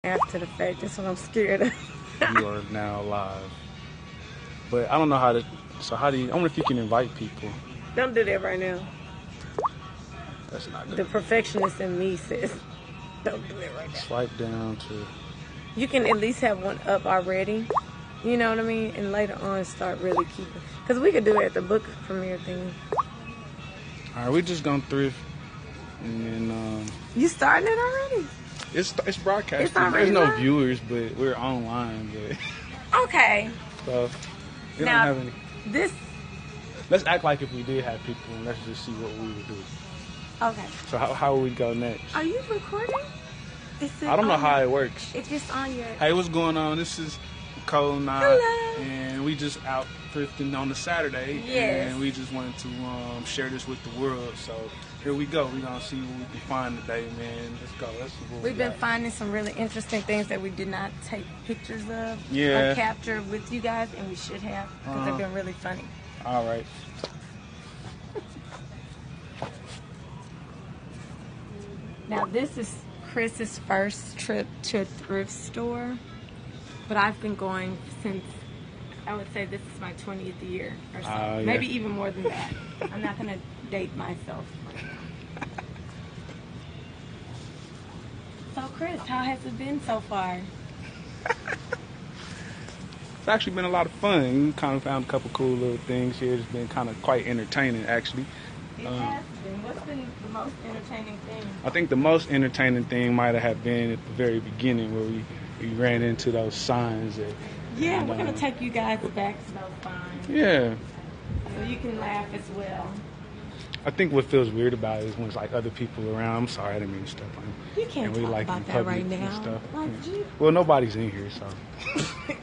After the fact, that's what I'm scared of. You are now live. But I don't know how to. So how do you? I wonder if you can invite people. Don't do that right now. That's not good. The perfectionist in me says, don't do that right now. Swipe down to. You can at least have one up already. You know what I mean? And later on start really keeping. Because we could do it at the book premiere thing. All right, we just gonna thrift, and then You starting it already? it's broadcasting. It's already There's no live? viewers, but we're online. But Okay. so we Now, don't have any. this... Let's act like if we did have people, and let's just see what we would do. Okay. So how would we go next? Are you recording? I don't know how it works. If it's on your... Hey, what's going on? This is Micole and I. Hello. And we just out thrifting on a Saturday. Yes. And we just wanted to share this with the world. So here we go. We're going to see what we can find today, man. Let's go. Let's see what We've we been got. finding some really interesting things that we did not take pictures of Yeah. or capture with you guys, and we should have because they've been really funny. All right. Now, this is Chris's first trip to a thrift store, but I've been going since, I would say this is my 20th year or so. Yeah. Maybe even more than that. I'm not going to date myself. So, Chris, how has it been so far? It's actually been a lot of fun. We kind of found a couple cool little things here. It's been kind of quite entertaining, actually. It has been. What's been the most entertaining thing? I think the most entertaining thing might have been at the very beginning where we ran into those signs. Yeah, we're going to take you guys back to those signs. Yeah. So you can laugh as well. I think what feels weird about it is when it's like other people around. I'm sorry, I didn't mean to step on you. You can't And we talk like about in that public right and now. stuff. Like, Yeah. Well, nobody's in here, so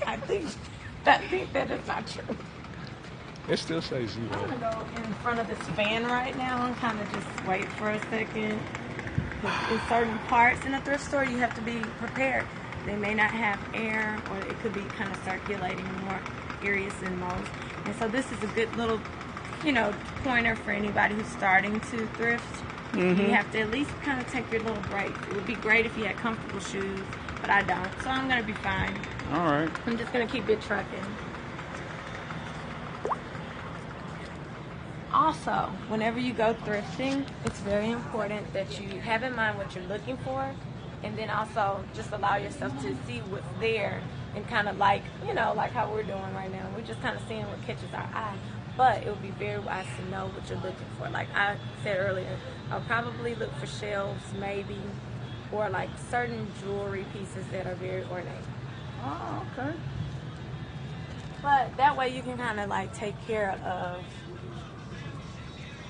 I think that is not true. it still says I'm 0. gonna go in front of this fan right now and kind of just wait for a second. 'Cause in certain parts in a thrift store, you have to be prepared. They may not have air, or it could be kind of circulating in more areas than most. And so this is a good little, pointer for anybody who's starting to thrift. Mm-hmm. You have to at least kind of take your little break. It would be great if you had comfortable shoes, but I don't. So I'm gonna be fine. All right. I'm just gonna keep it trucking. Also, whenever you go thrifting, it's very important that you have in mind what you're looking for, and then also just allow yourself to see what's there and kind of like how we're doing right now. We're just kind of seeing what catches our eye. But it would be very wise to know what you're looking for. Like I said earlier, I'll probably look for shelves maybe, or like certain jewelry pieces that are very ornate. Oh, okay. But that way you can kind of like take care of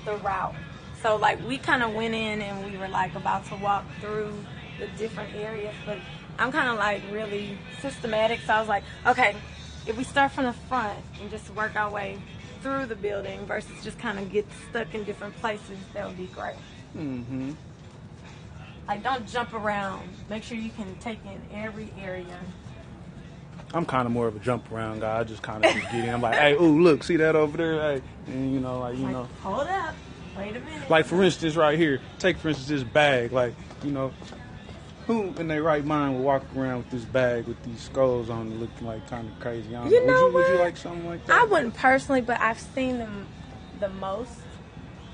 the route. So like we kind of went in and we were like about to walk through the different areas, but I'm kind of like really systematic. So I was like, okay, if we start from the front and just work our way through the building versus just kind of get stuck in different places, that would be great. Mm-hmm. Like don't jump around. Make sure you can take in every area. I'm kind of more of a jump around guy. I just kind of get in. I'm like, hey, ooh, look, see that over there? Hey, and Hold up, wait a minute. Like for instance, right here, take for instance this bag. Like, who in their right mind would walk around with this bag with these skulls on it looking like kind of crazy? I don't know. Would you like something like that? I wouldn't personally, but I've seen them the most,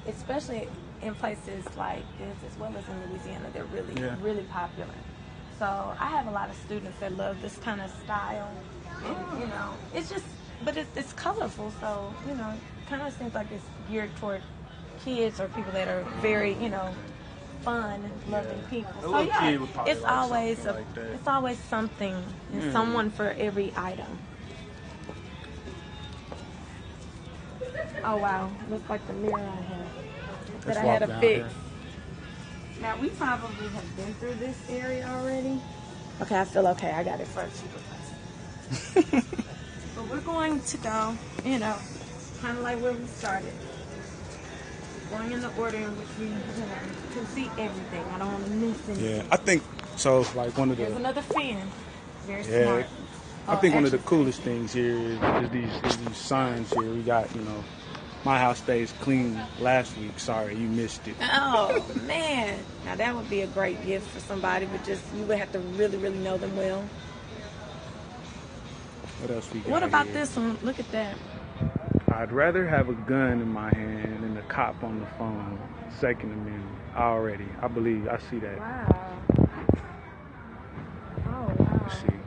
especially in places like this as well as in Louisiana. They're really, really popular. So I have a lot of students that love this kind of style. And, it's just, but it's colorful. So, it kind of seems like it's geared toward kids or people that are very, fun, loving people. So yeah, it's always it's always something and someone for every item. Oh wow, looks like the mirror I had that I had to fix. Now we probably have been through this area already. Okay, I feel okay. I got it first. But we're going to go, kind of like where we started. Going in the order in which we can see everything. I don't want to miss anything. Yeah, I think so. Like one of the. There's another fan. Very smart. I think one of the coolest things here is these signs here. We got My house stays clean last week. Sorry, you missed it. Oh, man. Now, that would be a great gift for somebody, but just you would have to really, really know them well. What else we got What about here? this one? Look at that. I'd rather have a gun in my hand than a cop on the phone. Second Amendment. Already. I believe. I see that. Wow. Oh, wow. See.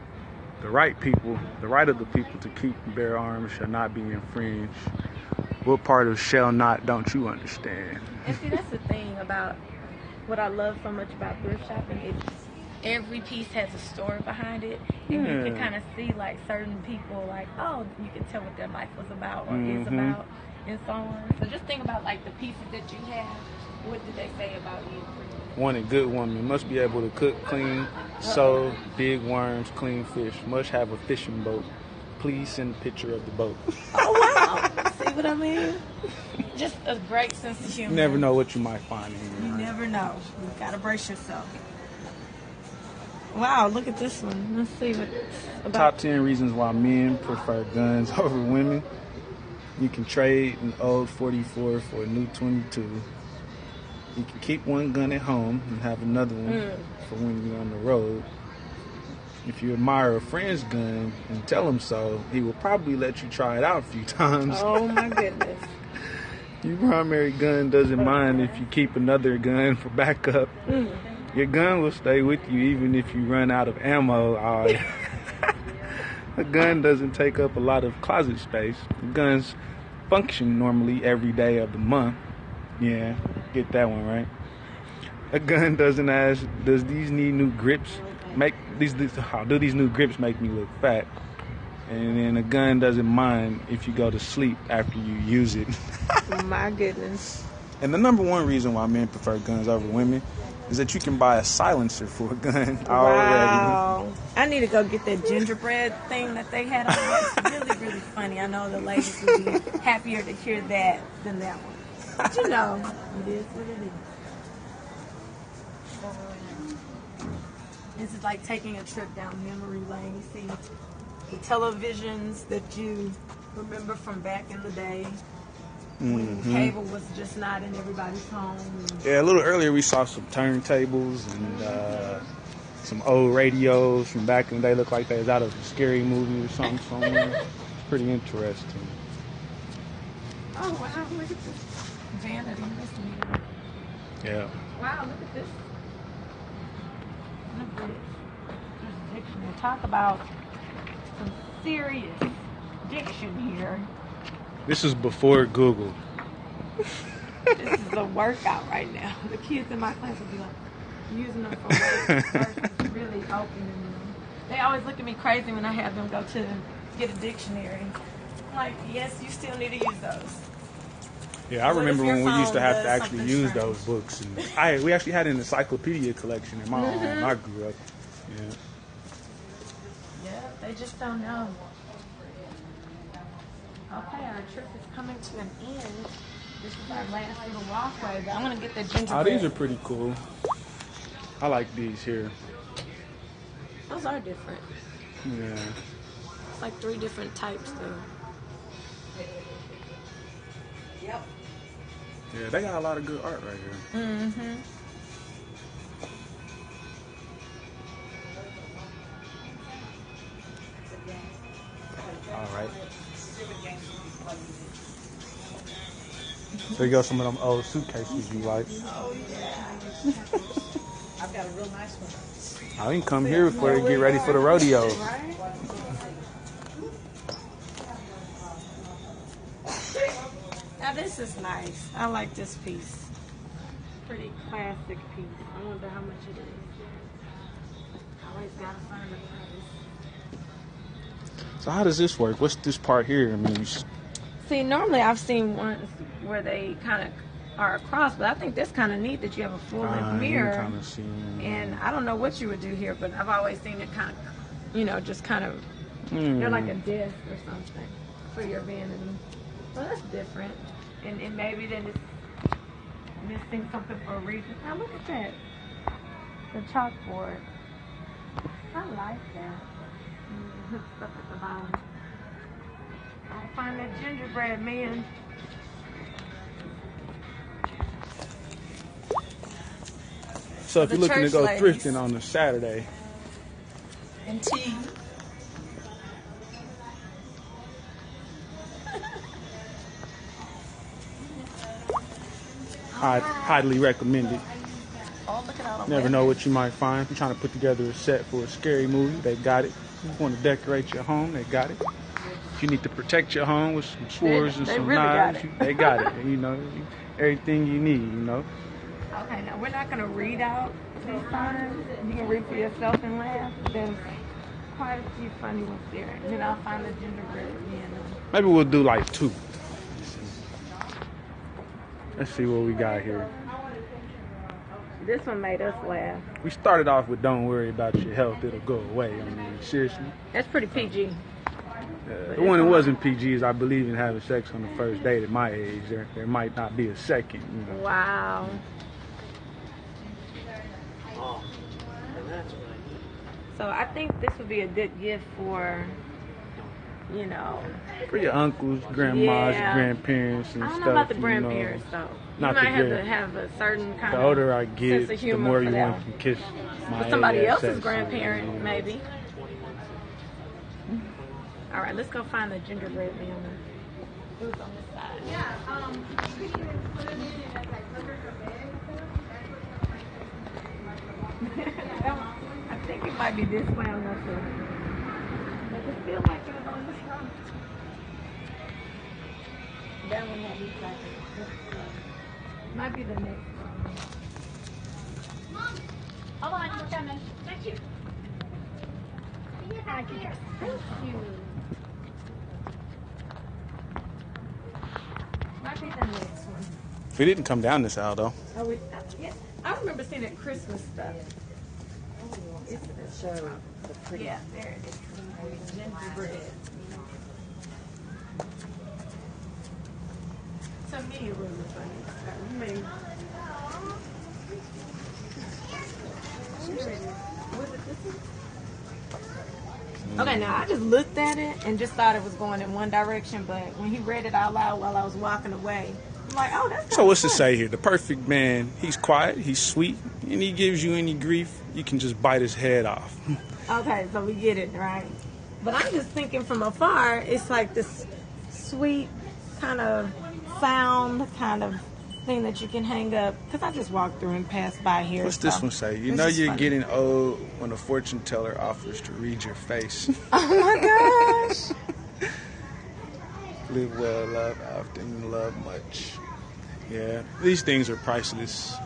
The right of the people to keep and bear arms shall not be infringed. What part of shall not don't you understand? And see, that's the thing about what I love so much about thrift shopping is every piece has a story behind it, and you can kind of see like certain people, like, oh, you can tell what their life was about or is about, and so on. So just think about like the pieces that you have. What did they say about you? One, a good woman must be able to cook, clean, sew, dig worms, clean fish. Must have a fishing boat. Please send a picture of the boat. Oh, wow. See what I mean? Just a great sense of humor. You never know what you might find in here. You never know. You gotta brace yourself. Wow, look at this one. Let's see what about. Top 10 reasons why men prefer guns over women. You can trade an old 44 for a new 22. You can keep one gun at home and have another one for when you're on the road. If you admire a friend's gun and tell him so, he will probably let you try it out a few times. Oh my goodness. Your primary gun doesn't mind if you keep another gun for backup. Your gun will stay with you even if you run out of ammo. A gun doesn't take up a lot of closet space. Guns function normally every day of the month. Yeah, get that one right. A gun doesn't ask, does these need new grips? How do these new grips make me look fat? And then a gun doesn't mind if you go to sleep after you use it. My goodness. And the number one reason why men prefer guns over women is that you can buy a silencer for a gun already. Wow. I need to go get that gingerbread thing that they had on there. It's really, really funny. I know the ladies would be happier to hear that than that one. But you know, it is what it is. This is like taking a trip down memory lane. You see the televisions that you remember from back in the day when cable was just not in everybody's home. Yeah, a little earlier we saw some turntables and some old radios from back in the day. Looked like they was out of a scary movie or something somewhere. It's pretty interesting. Oh, wow, look at this. Vanity. Yeah. Wow, look at this. Look at this. There's a dictionary. Talk about some serious diction here. This is before Google. This is a workout right now. The kids in my class will be like using them for words versus really opening them. They always look at me crazy when I have them go to get a dictionary. I'm like, yes, you still need to use those. Yeah, I remember when we used to have to actually use strange. those books. And we actually had an encyclopedia collection in my home when I grew up. Yeah. Yeah, they just don't know. Okay, our trip is coming to an end. This is our last little walkway, but I'm going to get the gingerbread. Oh, these are pretty cool. I like these here. Those are different. Yeah. It's like 3 different types, though. Yep. Yeah, they got a lot of good art right here. Mm-hmm. All right. So you got some of them old suitcases you like. Oh, yeah. I've got a real nice one. I can come here before you get ready for the rodeo. Right? Now this is nice. I like this piece. Pretty classic piece. I wonder how much it is. Always gotta find a price. So how does this work? What's this part here? I mean, See, normally I've seen ones where they kind of are across, but I think that's kind of neat that you have a full-length mirror. Kind of seen, and I don't know what you would do here, but I've always seen it kind of, just kind of, they're like a desk or something for your vanity. Well, that's different. And maybe then it's missing something for a reason. Now look at that. The chalkboard. I like that. Hook stuff at the bottom. I'll find that gingerbread man. So if you're looking to go thrifting on a Saturday. And tea. I'd highly recommend it. Oh, look at all the Never know what you might find. If you're trying to put together a set for a scary movie, they got it. If you want to decorate your home, they got it. If you need to protect your home with some swords and some knives, they got it. You know, everything you need, you know. Okay, now we're not going to read out these signs. You can read for yourself and laugh. There's quite a few funny ones there. And then I'll find the gingerbread again. Maybe we'll do like 2. Let's see what we got here. This one made us laugh. We started off with "Don't worry about your health, it'll go away." I mean, seriously. That's pretty PG. The one that wasn't PG is I believe in having sex on the first date at my age. There might not be a second. You know. Wow. So I think this would be a good gift for, you know, for your uncles, grandmas, grandparents, and stuff. I don't know about the grandparents, though. You might have to have a certain kind of the older I get, sense of humor the more for you that want to kiss my for somebody else's ass, grandparent, maybe. All right, let's go find the gingerbread man. Who's on this side? I think it might be this way. I'm not sure. Does it feel like it was on this side? That one might be second. Might be the next one. Hold on, we're coming. Thank you. Thank you. Might be the next one. We didn't come down this aisle though. Oh, yeah. I remember seeing that Christmas stuff. Show the pretty. Yeah, there it is. Gingerbread. To me, it was funny. Was it this one? Okay, now I just looked at it and just thought it was going in one direction, but when he read it out loud while I was walking away, I'm like, oh, that's so what's to say here? The perfect man, he's quiet, he's sweet, and he gives you any grief, you can just bite his head off. Okay, so we get it, right? But I'm just thinking from afar, it's like this sweet kind of sound kind of thing that you can hang up. Because I just walked through and passed by here. What's this one say? You know you're getting old when a fortune teller offers to read your face. Oh my gosh. Live well, love often, love much. Yeah, these things are priceless.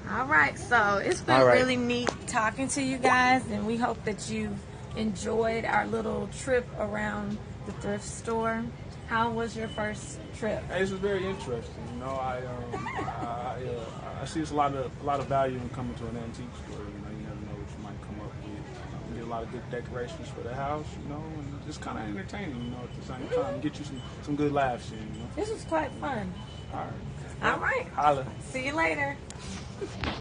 All right, so it's been really neat talking to you guys, and we hope that you enjoyed our little trip around the thrift store. How was your first trip? Hey, this was very interesting. You know, I see there's a lot of value in coming to an antique store. You know, you never know what you might come up with. You get a lot of good decorations for the house. You know, and just kind of entertaining. You know, at the same time, get you some good laughs in. You know, this was quite fun. All right. All right. Holla. See you later.